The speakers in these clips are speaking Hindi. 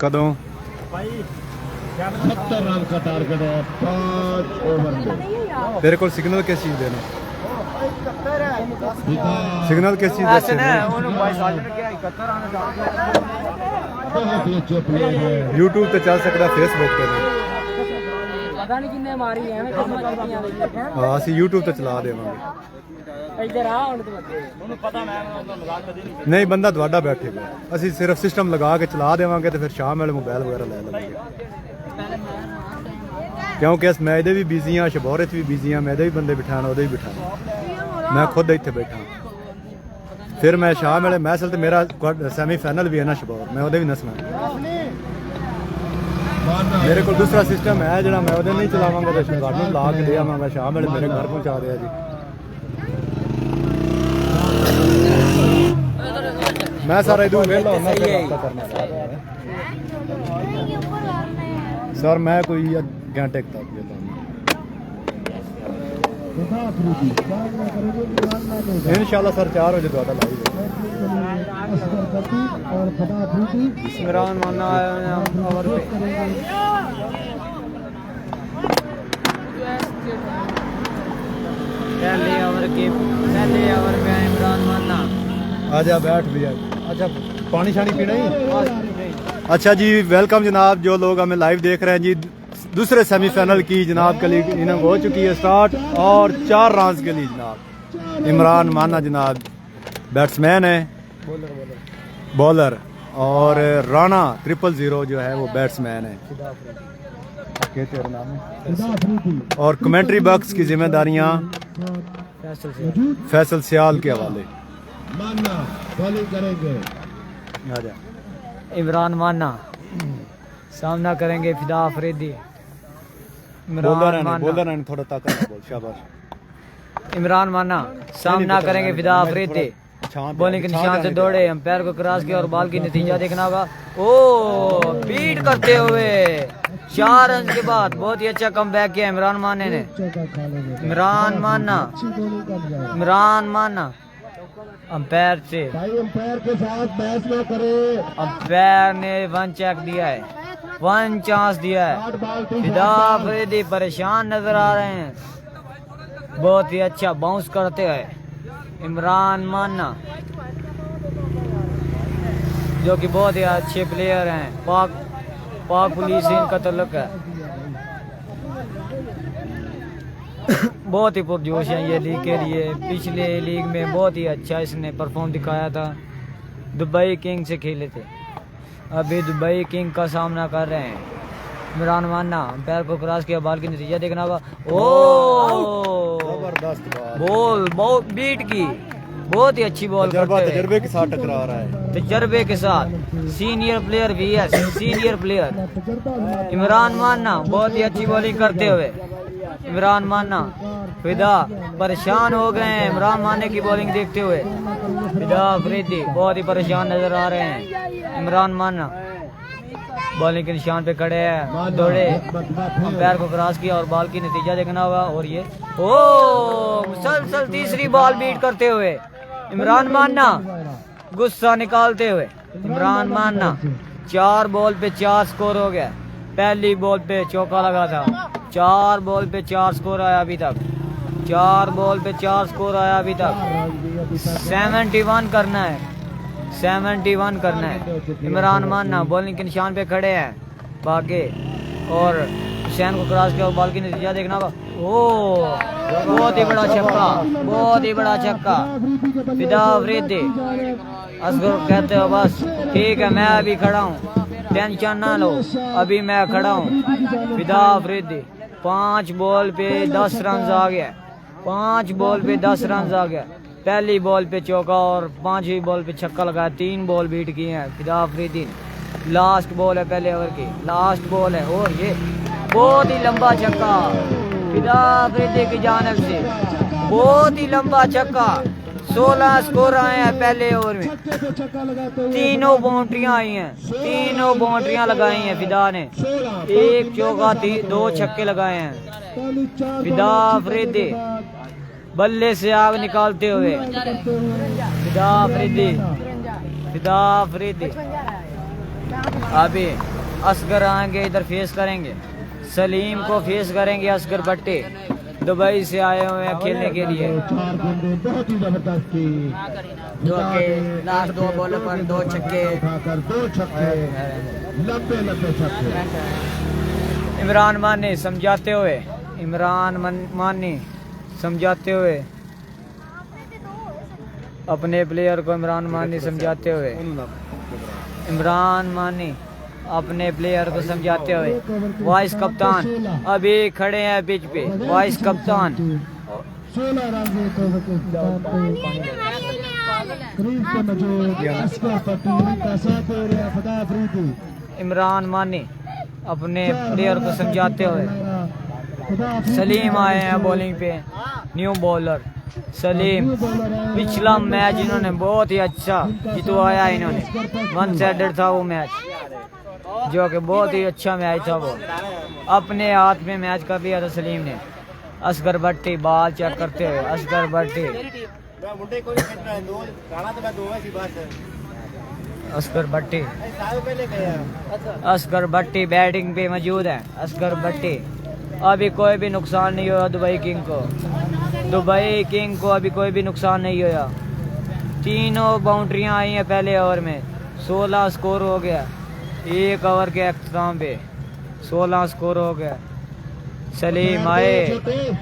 कदों 70 रन का टारगेट है 5 ओवर में। तेरे को सिग्नल किस चीज देना? सिग्नल किस चीज बहुत ही अच्छे प्लेयर है। यूट्यूब पे चल सकता, फेसबुक पे नहीं। पता नहीं किन्ने मारी है मैं किस्मत हाँ असं यूट्यूब ਤੇ ਚਲਾ ਦੇਵਾਂਗੇ। इधर आ ਹੁਣ ਤੂੰ ਉਹਨੂੰ ਪਤਾ ਮੈਂ ਉਹਦਾ ਮਜ਼ਾਕ ਕਦੀ ਨਹੀਂ ਨਹੀਂ ਬੰਦਾ ਤੁਹਾਡਾ ਬੈਠੇਗਾ, ਅਸੀਂ ਸਿਰਫ ਸਿਸਟਮ ਲਗਾ ਕੇ ਚਲਾ ਦੇਵਾਂਗੇ ਤੇ ਫਿਰ ਸ਼ਾਮ ਵੇਲੇ ਮੋਬਾਈਲ ਵਗੈਰਾ ਲੈ ਲਵਾਂਗੇ। ਕਿਉਂਕਿ ਇਸ ਮੈਚ ਦੇ ਵੀ ਬਿਜ਼ੀ ਆ, ਸ਼ਬੌਰੇ 'ਚ ਵੀ ਬਿਜ਼ੀ ਆ, ਮੈਂ ਦੇ ਵੀ ਬੰਦੇ ਬਿਠਾਣ ਉਹਦੇ ਵੀ ਬਿਠਾਣ, ਮੈਂ ਖੁਦ ਇੱਥੇ ਬੈਠਾ। ਫਿਰ ਮੈਂ ਸ਼ਾਮ ਵੇਲੇ ਮੈਸਲ ਤੇ ਮੇਰਾ ਸੈਮੀਫਾਈਨਲ ਵੀ ਹੈ ਨਾ ਸ਼ਬੌਰ, ਮੈਂ ਉਹਦੇ ਵੀ ਨਸਣਾ। मेरे को दूसरा सिस्टम है जो मैं नहीं चलावांगा तो ਤੁਹਾਨੂੰ ਲਾ ਕੇ ਦੇ ਆਵਾਂਗਾ, ਸ਼ਾਮ ਵੇਲੇ ਮੇਰੇ ਘਰ ਪਹੁੰਚਾ ਦਿਆ ਜੀ। मैं सारा इधर वेला होना करना सर, मैं कोई घंटे तक वेला इंशाल्लाह सर 4 बजे ਤੁਹਾਡਾ लाइव है। इमरान माना ओवर पे पहले ओवर में इमरान माना। आजा बैठ भी आज। अच्छा पानी शानी पीना ही? अच्छा जी वेलकम जनाब, जो लोग हमें लाइव देख रहे हैं जी, दूसरे सेमीफाइनल की जनाब के लिए इनिंग हो चुकी है स्टार्ट और 4 रन के लिए जनाब इमरान माना जनाब बैट्समैन है, बॉलर, और राणा 000 जो है वो बैट्समैन है। और कमेंट्री बॉक्स की जिम्मेदारियां फैसल सियाल के हवाले। मानना बॉलिंग करेंगे इमरान माना, सामना करेंगे फिदा अफरीदी। बोलना थोड़ा ताकत बोल, शाबाश। इमरान माना सामना करेंगे फिदा अफरीदी। बॉलिंग के निशान से दौड़े, अंपायर को क्रॉस किया और बॉल की नतीजा देखना होगा। ओ बीट करते हुए 4 रन के बाद बहुत ही अच्छा कमबैक किया इमरान माने ने। इमरान माना अंपायर से, अंपायर के साथ बहस न करे। अंपायर ने 1 चेक दिया है, 1 चांस दिया है। फिदा अफरीदी परेशान नजर आ रहे हैं, बहुत ही अच्छा बाउंस करते हैं इमरान माना जो कि बहुत ही अच्छे प्लेयर हैं। पाक पुलिस से इनका तल्लुक है। बहुत ही पुरजोश है ये लीग के लिए। पिछले लीग में बहुत ही अच्छा इसने परफॉर्म दिखाया था, दुबई किंग से खेले थे, अभी दुबई किंग का सामना कर रहे हैं। इमरान माना पैर को क्रॉस किया, बॉल की नतीजा देखना होगा। ओ जबरदस्त बॉल बहुत बीट की, बहुत ही अच्छी बॉल तजर्बे के साथ टकरा रहा है, तजर्बे के साथ senior player VS senior player Imran माना बहुत ही अच्छी बॉलिंग करते हुए। इमरान माना फिदा परेशान हो गए हैं इमरान माने की बॉलिंग देखते हुए। फिदा अफरीदी बहुत ही परेशान नजर आ रहे हैं। इमरान माना बॉलिंग के निशान पे खड़े हैं, दौड़े, अंपायर को क्रॉस किया और बॉल की नतीजा देखना होगा। और ये ओ मुसलसल तीसरी बॉल बीट करते हुए इमरान माना गुस्सा निकालते हुए। इमरान माना 4 बॉल पे 4 स्कोर हो गया। पहली बॉल पे चौका लगा था, 4 बॉल पे 4 स्कोर आया अभी तक, 4 बॉल पे 4 स्कोर आया अभी तक। 71 करना है, 71 करना है। इमरान माना बॉलिंग के निशान पे खड़े हैं बाकी, और हुसैन को क्रॉस किया और बॉल की नतीजा देखना होगा। ओ बहुत ही बड़ा छक्का, बहुत ही बड़ा छक्का। फिदा अफरीदी असगर कहते हो बस ठीक है मैं अभी खड़ा हूँ, टेंशन ना लो अभी मैं खड़ा हूँ। फिदा अफरीदी 5 बॉल पे 10 रन आ गया, 5 बॉल पे 10 रन आ गया। पहली बॉल पे चौका और 5वीं बॉल पे छक्का लगाया, 3 बॉल बीट किए हैं फिदा अफरीदी। लास्ट बॉल है पहले ओवर की, लास्ट बॉल है और ये बहुत ही लंबा छक्का फिदा अफरीदी की जानिब से, बहुत ही लंबा छक्का। 16 स्कोर आए हैं पहले ओवर में, तीनों बाउंड्रियां आई हैं, तीनों बाउंड्रियां लगाई हैं फिदा ने। 1 चौका 2 छक्के लगाए हैं। फिदा अफरीदी बल्ले से आग निकालते हुए, फिदा अफरीदी अभी असगर आएंगे, इधर फेस करेंगे। सलीम को फेस करेंगे असगर भट्टी, दुबई से आए हुए हैं खेलने के लिए। 4 गेंदें बहुत ही जबरदस्ती, जो कि लास्ट 2 बॉल पर 2 छक्के, उठाकर 2 छक्के, लंबे छक्के। इमरान मानी समझाते हुए, अपने प्लेयर को इमरान मानी समझाते हुए, वाइस कप्तान अभी खड़े हैं पिच पे, वाइस कप्तान 16 रन के करीब से मौजूद असगर भट्टी का साथ दे रहे हैं फदा अफरीदी। इमरान मानी अपने प्लेयर को समझाते हुए। सलीम आए हैं बॉलिंग पे, न्यू बॉलर सलीम। पिछला मैच इन्होंने बहुत ही अच्छा जितवाया, इन्होंने 1 साइडेड था वो मैच, जो कि बहुत ही अच्छा मैच था। वो अपने हाथ में मैच कर लिया था सलीम ने। असगर भट्टी बॉल चेक करते हुए, असगर भट्टी बैटिंग पे मौजूद है। असगर भट्टी अभी कोई भी नुकसान नहीं हुआ दुबई किंग को अभी कोई भी नुकसान नहीं हुआ। 3 बाउंड्रियां आई हैं पहले ओवर में, 16 स्कोर हो गया। 1 ओवर के अख्ताम पे 16 स्कोर हो गया। सलीम आए,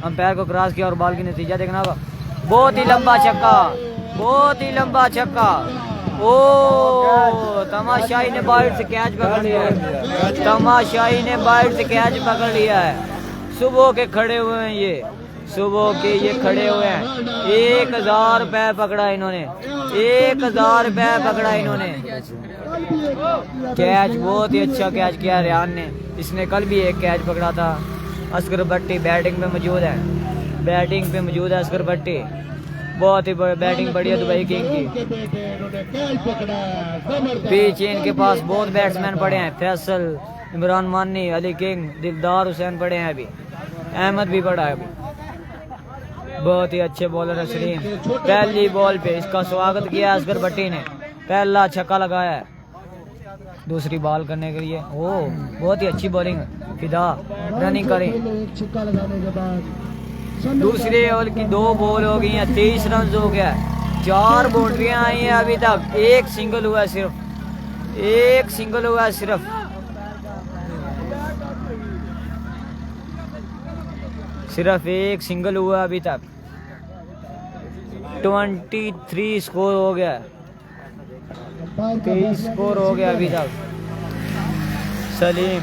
अंपायर को क्रॉस किया और बॉल की नतीजा देखना होगा। बहुत ही लंबा छक्का। ओ तमाशाई ने बाइट से कैच पकड़ लिया है। सुबह के खड़े हुए हैं ये, खड़े हुए हैं। 1000 रुपए पकड़ा इन्होंने, 1000 रुपए पकड़ा इन्होंने। कैच बहुत ही अच्छा कैच किया रेहान ने, इसने कल भी एक कैच पकड़ा था। असगर भट्टी बैटिंग पे मौजूद है, असगर भट्टी। बहुत ही बैटिंग बढ़िया दुबई किंग की। पीछे इनके पास बहुत बैट्समैन पड़े हैं, फैसल, इमरान मानी, अली किंग, दिलदार हुसैन पड़े हैं, अभी अहमद भी पड़ा है। अभी बहुत ही अच्छे बॉलर है सलीम। पहली बॉल पे इसका स्वागत किया असगर भट्टी ने, पहला छक्का लगाया है दूसरी बॉल करने के लिए। ओ बहुत ही अच्छी बॉलिंग है, फिदा रनिंग करें। दूसरे ओवर की 2 बॉल हो गई हैं, 23 रन हो गया। 4 बाउंड्रियां आई हैं अभी तक, एक सिंगल हुआ है सिर्फ। सिर्फ एक सिंगल हुआ अभी तक। 23 स्कोर हो गया, 23 स्कोर हो गया अभी तक। सलीम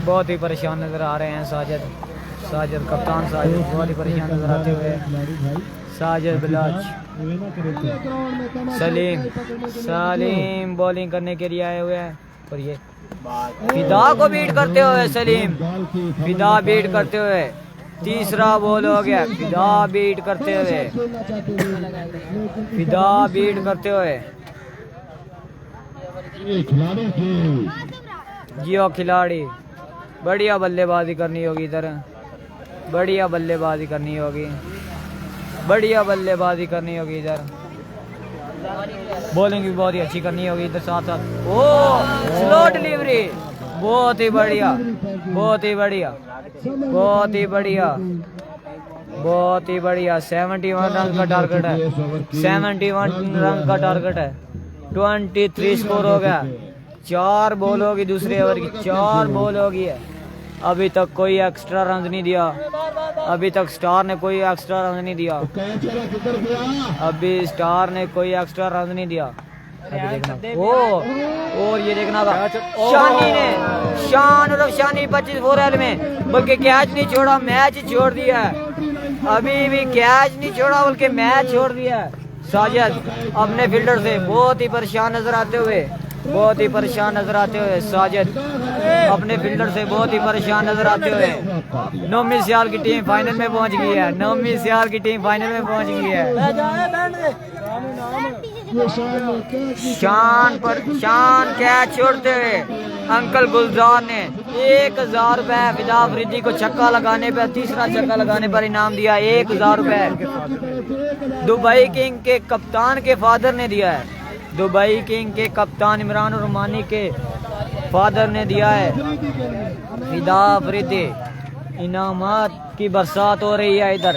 बहुत ही परेशान नजर आ रहे हैं। साजिद कप्तान साजिद बहुत ही परेशान नजर आते हुए। साजिद बिलाज, सलीम बॉलिंग करने के लिए आए हुए हैं। और ये फिदा को बीट करते हुए सलीम, तीसरा बॉल हो गया। फिदा बीट करते हुए जियो खिलाड़ी। बढ़िया बल्लेबाजी करनी होगी इधर, बढ़िया बल्लेबाजी करनी होगी इधर। बॉलिंग भी बहुत ही अच्छी करनी होगी इधर साथ। ओ स्लो डिलीवरी, बहुत ही बढ़िया। 71 रन का टारगेट है, 23 स्कोर हो गया। 4 बॉल होगी दूसरे ओवर की, 4 बॉल होगी है। अभी तक कोई एक्स्ट्रा रन नहीं दिया, अभी तक स्टार ने कोई एक्स्ट्रा रन नहीं दिया। अभी देखना ओ, और ये देखना शानी 25 4L में, बल्कि कैच नहीं छोड़ा, मैच छोड़ दिया है। अभी भी कैच नहीं छोड़ा बल्कि मैच छोड़ दिया है। साजिद अपने फील्डर से बहुत ही परेशान नजर आते हुए, साजिद अपने फील्डर से बहुत ही परेशान नजर आते हुए। नौमी सियाल की टीम फाइनल में पहुंच गई है, शान कैच छोड़ते हुए अंकल गुलजार ने 1000 रुपए फिदा अफरीदी को छक्का लगाने पर, तीसरा छक्का लगाने पर इनाम दिया। 1000 रुपए दुबई किंग के कप्तान के फादर ने दिया है। दुबई किंग के कप्तान इमरान रुमानी के फादर ने दिया है। फिदा अफरीदी। इनामात की बरसात हो रही है इधर।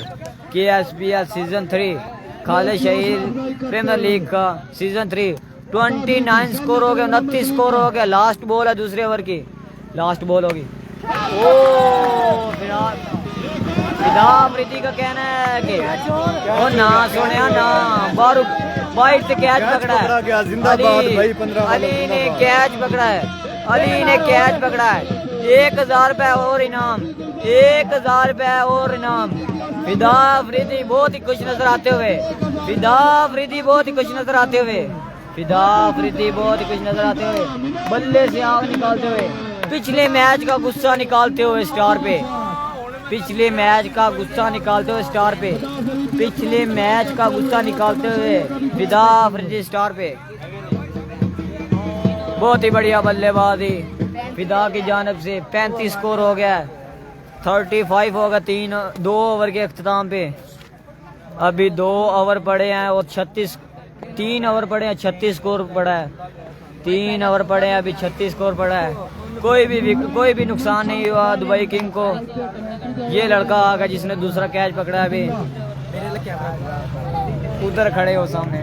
KSPL सीजन 3 खालिद शहीद प्रीमियर लीग का सीजन 3 29 स्कोर हो गया, 29 स्कोर हो गया। लास्ट बॉल है दूसरे ओवर की, लास्ट बॉल होगी। ओ फिदा अफरीदी का कहना है कि ओ ना सोनिया ना बारू वाइट से कैच पकड़ा है। अली ने कैच पकड़ा है, अली ने कैच पकड़ा है। 1000 रुपए और इनाम, 1000 रुपए और इनाम। फिदा अफरीदी बहुत ही खुश नजर आते हुए, फिदा अफरीदी बहुत ही खुश नजर आते हुए, फिदा अफरीदी बहुत ही खुश नजर आते हुए, बल्ले से आग निकालते हुए, पिछले मैच का गुस्सा निकालते हुए स्टार पे, पिछले मैच का गुस्सा निकालते हुए स्टार पे, पिछले मैच का गुस्सा निकालते हुए फिदा अफरीदी स्टार पे। बहुत ही बढ़िया बल्लेबाजी फिदा की जानिब से। 35 स्कोर हो गया, 35 होगा 2 ओवर के अख्ताम पे। अभी 2 ओवर पड़े हैं और 3 ओवर पड़े हैं, 36 स्कोर पड़ा है। 3 ओवर पड़े हैं, अभी 36 स्कोर पड़ा है। कोई भी नुकसान नहीं हुआ दुबई किंग को। ये लड़का आ गया जिसने दूसरा कैच पकड़ा है। अभी उधर खड़े हो सामने,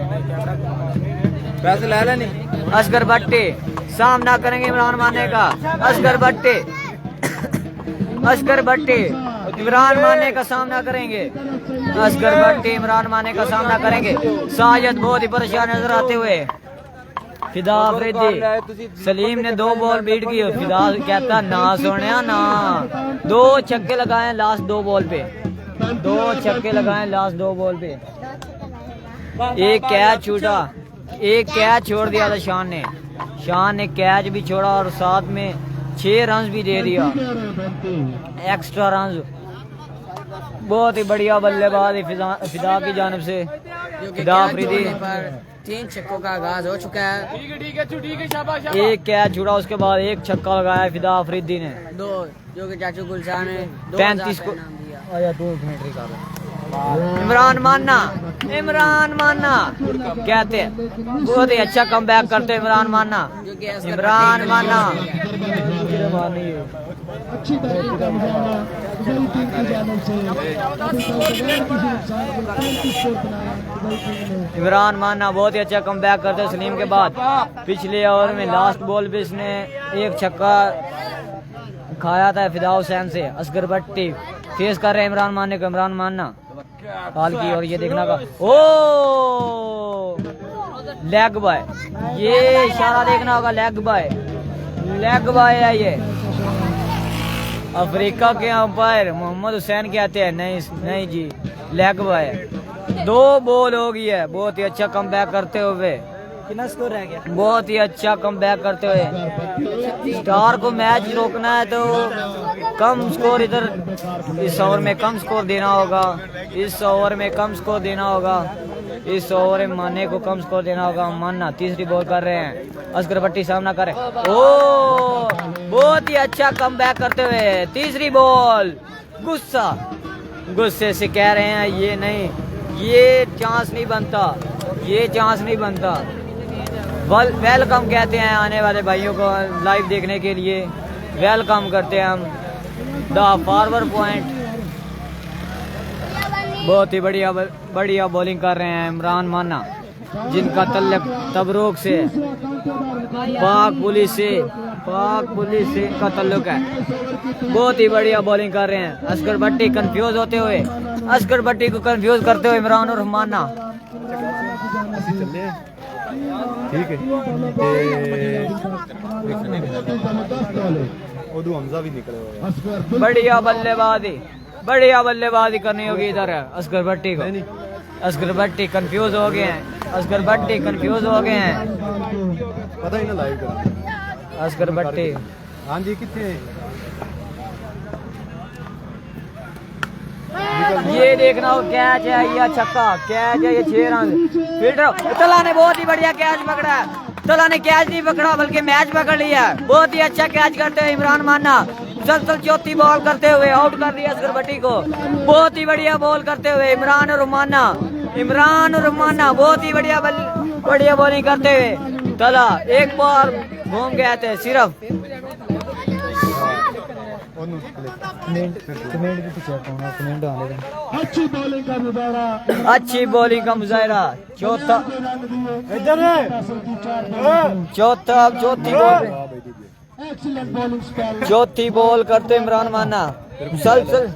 पैसे ले लेनी। असगर भट्टी सामना करेंगे इमरान माने का। असगर भट्टी, असगर भट्टी इमरान माने का सामना करेंगे। असगर भट्टी इमरान माने का सामना करेंगे। साजिद बहुत ही परेशान नजर आते हुए। फिदा अफरीदी, सलीम ने 2 बॉल बीट की। फिदा कहता ना सोनिया ना, 2 छक्के लगाए लास्ट 2 बॉल पे, 2 छक्के लगाए लास्ट 2 बॉल पे। एक कैच छूटा, एक कैच छोड़ दिया था शान ने कैच भी छोड़ा और साथ में 6 रन भी दे दिया, एक्स्ट्रा रन। बहुत ही बढ़िया बल्लेबाज फिदा की जानिब से। फिदा अफरीदी 3 छक्कों का आगाज हो चुका है। एक कैच छुड़ा, उसके बाद 1 छक्का लगाया फिदा अफरीदी ने। 2 जो कि चाचू गुलशान ने 35 को आया 2 मिनट। इमरान मान्ना कहते हैं बहुत ही अच्छा कमबैक करते हैं इमरान मान्ना। अच्छी तरह का मुकाबला दुबई किंग की जानिब से। इमरान मान्ना बहुत ही अच्छा कमबैक करते हैं सलीम के बाद। पिछले ओवर में लास्ट बॉल पे इसने 1 छक्का खाया था फिदा हुसैन से। असगर भट्टी फेस कर रहे हैं इमरान मान्ना को। इमरान मान्ना हाल की, और ये देखना का ओ लेग बाय, ये इशारा देखना होगा, लेग बाय है ये। अफ्रीका के अंपायर मोहम्मद हुसैन कहते हैं नहीं जी, लेग बाय। 2 बॉल हो गई है। बहुत ही अच्छा कमबैक करते हुए, कितना स्कोर रह गया? बहुत ही अच्छा कमबैक करते हुए स्टार को मैच रोकना है तो कम स्कोर इधर इस ओवर में कम स्कोर देना होगा। इस ओवर में कम स्कोर देना होगा। इस ओवर में माने को कम स्कोर देना होगा। मानना तीसरी बॉल कर रहे हैं। असगर भट्टी सामना कर रहे हैं। ओ बहुत ही अच्छा कमबैक करते हुए तीसरी बॉल। गुस्से से कह रहे हैं ये नहीं, ये चांस नहीं बनता, ये चांस नहीं बनता। वेलकम कहते हैं आने वाले भाइयों को लाइव देखने के लिए, वेलकम करते हैं हम। द फॉरवर्ड पॉइंट बहुत ही बढ़िया बॉलिंग कर रहे हैं इमरान मान्ना, जिनका तल्लक तबरूक से पाक पुलिस से का तल्लुक है। बहुत ही बढ़िया बॉलिंग कर रहे हैं। असगर भट्टी कंफ्यूज होते हुए, असगर भट्टी को कंफ्यूज करते हुए इमरान और मान्ना। ठीक है, हमजा भी निकले हुए। बढ़िया बल्लेबाजी करनी होगी इधर असगर भट्टी को। असगर भट्टी कंफ्यूज हो गए हैं। असगर भट्टी कंफ्यूज हो गए हैं। पता ही ना लाइव कर। असगर भट्टी हाँ जी, कितने ये देखना हो कैच है या छक्का, कैच है ये 6 रन। फील्डर तला ने बहुत ही बढ़िया कैच पकड़ा है। तला ने कैच नहीं पकड़ा बल्कि मैच पकड़ लिया। बहुत ही अच्छा कैच करते हुए इमरान मान्ना मुसलसल चौथी बॉल करते हुए आउट कर दिया असगर भट्टी को। बहुत ही बढ़िया बॉल करते हुए इमरान और मान्ना बहुत ही बढ़िया बढ़िया बॉलिंग करते हुए तला एक बार घूम गए थे सिर्फ। अच्छी बॉलिंग का मुजाहरा, अच्छी बॉलिंग का मुजाहरा। चौथी बॉल, एक्सीलेंट बॉलिंग स्पेल। चौथी बॉल करते इमरान माना। मुसलसल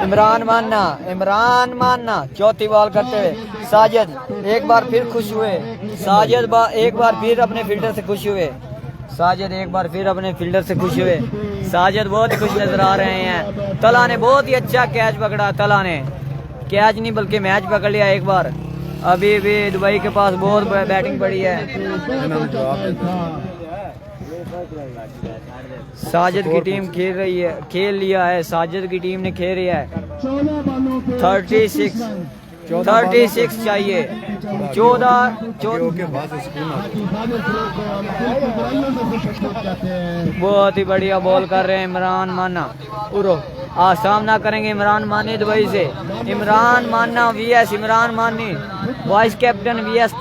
इमरान माना चौथी बॉल करते हुए साजिद एक बार फिर खुश हुए। एक बार फिर अपने फील्डर से खुश हुए। साजिद बहुत ही खुश नजर आ रहे हैं। तला ने बहुत ही अच्छा कैच पकड़ा। तला ने कैच नहीं बल्कि मैच पकड़ लिया एक बार। अभी भी दुबई के पास बहुत बैटिंग पड़ी है। साजिद की टीम खेल लिया है। साजिद की टीम ने खेल लिया है। 36 चाहिए। 14 बहुत ही बढ़िया बॉल कर रहे हैं इमरान माना। आज सामना करेंगे इमरान मानी दुबई से। इमरान माना VS Imran Mani, vice captain VS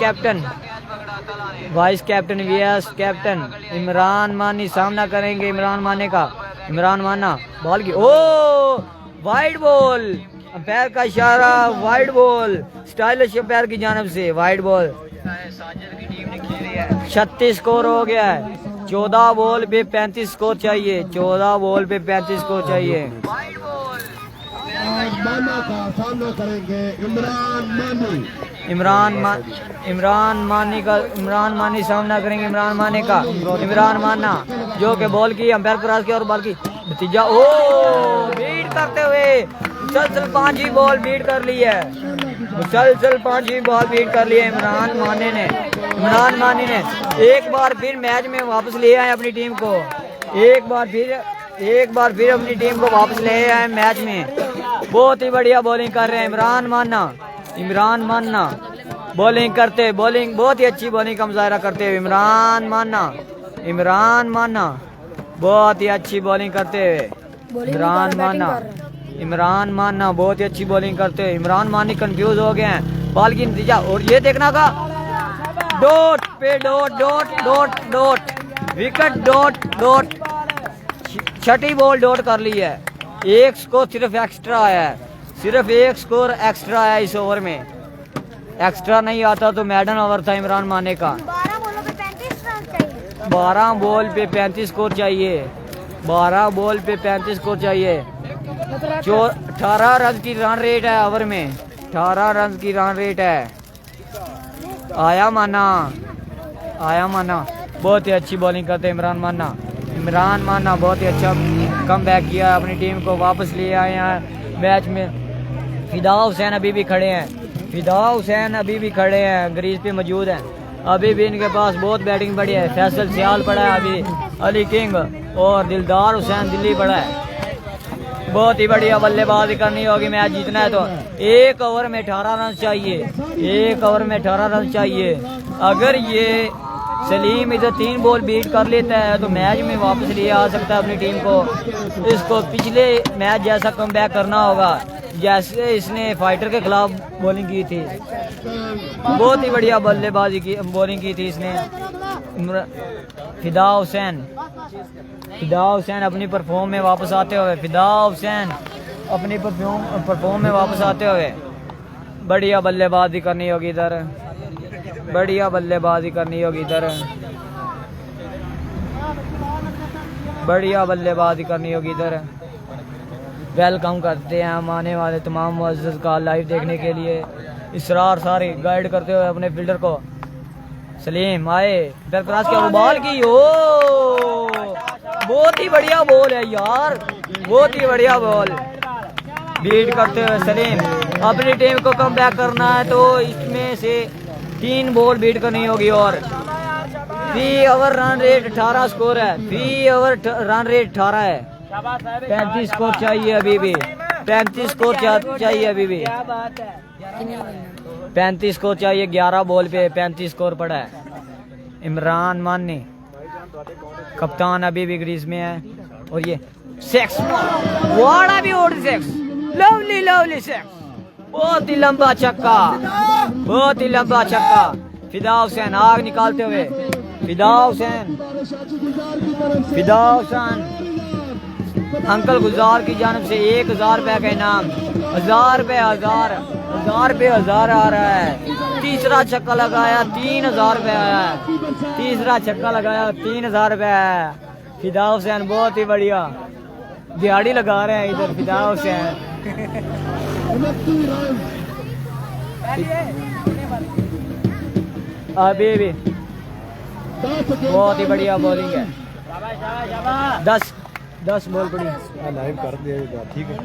captain Imran Mani सामना करेंगे इमरान माने का। इमरान माना बॉल की वाइड बॉल, पैर का इशारा, वाइड बॉल स्टाइलिश पैर की जानिब से वाइड बॉल। 36 स्कोर हो गया है। 14 बॉल पे 35 स्कोर चाहिए। और माना का सामना करेंगे इमरान मानी सामना करेंगे इमरान माने का। इमरान माना जो के बॉल की अंपायर क्रॉस की और बॉल की नतीजा बीट करते हुए मुसलसल 5 बॉल बीट कर ली है। इमरान मानी ने एक बार फिर मैच में वापस ले आए अपनी टीम को। एक बार फिर अपनी टीम को वापस ले आए मैच में। बहुत ही बढ़िया बॉलिंग कर रहे हैं इमरान माना बॉलिंग बहुत ही अच्छी बॉलिंग का मुजाहरा करते हुए इमरान माना बहुत ही अच्छी बॉलिंग करते हुए इमरान माना बहुत ही अच्छी बॉलिंग करते हुए। इमरान मानी कंफ्यूज हो गए हैं बॉल की नतीजा। और ये देखना का डॉट पे डॉट विकेट डॉट। छठी बॉल डॉट कर ली है। एक स्कोर सिर्फ एक स्कोर एक्स्ट्रा आया इस ओवर में। एक्स्ट्रा नहीं आता तो मैडन ओवर था इमरान माने का। 12 बॉल पे 35 स्कोर चाहिए। 18 रन की रन रेट है ओवर में। 18 रन की रन रेट है। आया माना बहुत ही अच्छी बॉलिंग करते हैं इमरान माना बहुत ही अच्छा कम बैक किया, अपनी टीम को वापस ले आए हैं मैच में। फिदा हुसैन अभी भी खड़े हैं ग्रीज पे मौजूद हैं। अभी भी इनके पास बहुत बैटिंग पड़ी है। फैसल सियाल पड़ा है, अभी अली किंग और दिलदार हुसैन दिल्ली पड़ा है। बहुत ही बढ़िया बल्लेबाजी करनी होगी मैच जीतना है तो। एक ओवर में 18 रन चाहिए। अगर ये सलीम इधर 3 बॉल बीट कर लेता है तो मैच में वापस ले आ सकता है अपनी टीम को। इसको पिछले मैच जैसा कमबैक करना होगा जैसे इसने फाइटर के खिलाफ बॉलिंग की थी। बहुत ही बढ़िया बॉलिंग की थी इसने। फिदा हुसैन अपनी परफॉर्म में वापस आते हुए बढ़िया बल्लेबाजी करनी होगी इधर। वेलकम करते हैं हम आने वाले तमाम मुअज़्ज़िज़ का लाइव देखने के लिए। इसरार सारी गाइड करते हुए अपने फील्डर को। सलीम आए इधर क्रॉस किया, बॉल की बहुत ही बढ़िया बॉल है यार, बहुत ही बढ़िया बॉल बीट करते हुए सलीम। अपनी टीम को कम बैक करना है तो इसमें से 3 बॉल बीट करनी होगी। और 3 ओवर रन रेट 18 स्कोर है। 3 ओवर रन रेट 18 है। 35 स्कोर चाहिए अभी भी। 35 स्कोर चाहिए 11 बॉल पे 35 स्कोर पड़ा है। इमरान मानी कप्तान अभी भी ग्रीज में है। और ये सेक्स वाड़ा भी और सेक्स लवली सेक्स बहुत ही लंबा छक्का, बहुत ही लंबा छक्का। फिदा हुसैन आग निकालते हुए, फिदा हुसैन, फिदा हुसैन अंकल गुजार की जानब से 1000 रुपए का इनाम। 1000 रुपए, 1000 रुपए, 1000 आ रहा है। तीसरा छक्का लगाया 3000 रुपए आया है। तीसरा छक्का लगाया 3000 रुपए आया है। फिदा हुसैन बहुत ही बढ़िया दिहाड़ी लगा रहे हैं इधर फिदा हुसैन। अभी भी बहुत ही बढ़िया बॉलिंग है। 10 बॉल पड़ी। लाइव कर देगा ठीक है।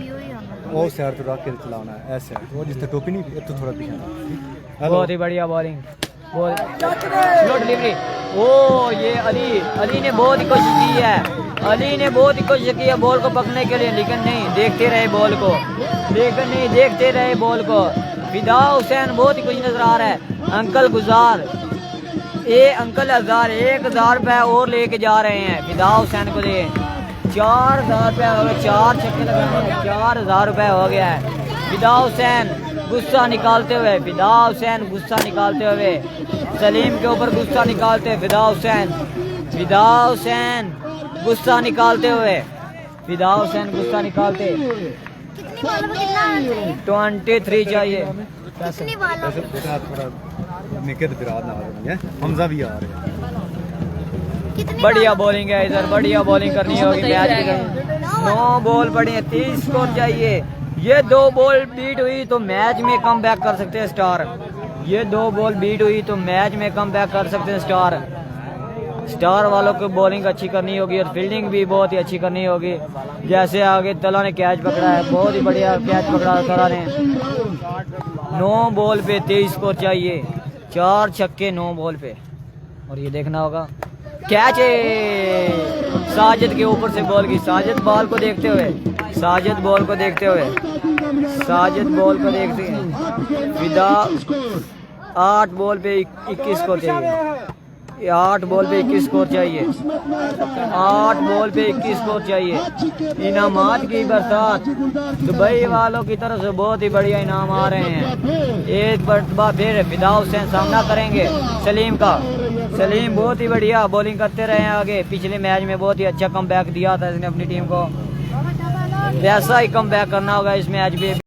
वो साइड तो रख के चलाना है ऐसे, वो जिस टोपी नहीं तो थोड़ा पीछे। बहुत ही बढ़िया बॉलिंग, स्लो डिलीवरी। ओ ये अली ने बहुत ही कोशिश की है, अली ने बहुत ही कोशिश की है बॉल को पकड़ने के लिए, लेकिन नहीं, देखते रहे बॉल को, लेकिन नहीं देखते रहे बॉल को। फिदा हुसैन बहुत ही खुश नजर आ रहा है। अंकल गुजार अंकल 1000 रुपए और लेके जा रहे हैं फिदा हुसैन को दे। 4000 रुपए हो गए, 4 छक्के लगाने, 4000 रुपए हो गया है। फिदा हुसैन गुस्सा निकालते हुए, फिदा हुसैन गुस्सा निकालते हुए, सलीम के ऊपर गुस्सा निकालते हुए, फिदा हुसैन गुस्सा निकालते हुए, फिदा हुसैन गुस्सा निकालते। 23 चाहिए। हमजा भी आ रहे हैं। बढ़िया बॉलिंग है इधर, बढ़िया बॉलिंग करनी होगी मैच की। 9 बॉल पड़ी है, 30 स्कोर चाहिए। ये 2 बॉल बीट हुई तो मैच में कम बैक कर सकते हैं स्टार। ये 2 बॉल बीट हुई तो मैच में कम बैक कर सकते हैं स्टार वालों को बॉलिंग अच्छी करनी होगी और फील्डिंग भी बहुत ही अच्छी करनी होगी। जैसे आगे तला ने कैच पकड़ा है, बहुत ही बढ़िया कैच पकड़ा तला ने। 9 बॉल पे 23 स्कोर चाहिए, 4 छक्के 9 बॉल पे। और ये देखना होगा कैच है साजिद के ऊपर से बॉल की। साजिद बॉल को देखते हुए, साजिद बॉल को देखते हुए, साजिद बॉल को देखते हैं। फिदा 8 बॉल पे 21 स्कोर चाहिए। 8 बॉल पे 21 स्कोर चाहिए। 8 बॉल पे 21 स्कोर चाहिए। इनामात की बरसात दुबई वालों की तरफ से बहुत ही बढ़िया इनाम आ रहे हैं। एक बार फिर फिदा हुसैन सामना करेंगे सलीम का। सलीम बहुत ही बढ़िया बॉलिंग करते रहे हैं आगे। पिछले मैच में बहुत ही अच्छा कमबैक दिया था इसने अपनी टीम को, वैसा ही कमबैक करना होगा इस मैच में।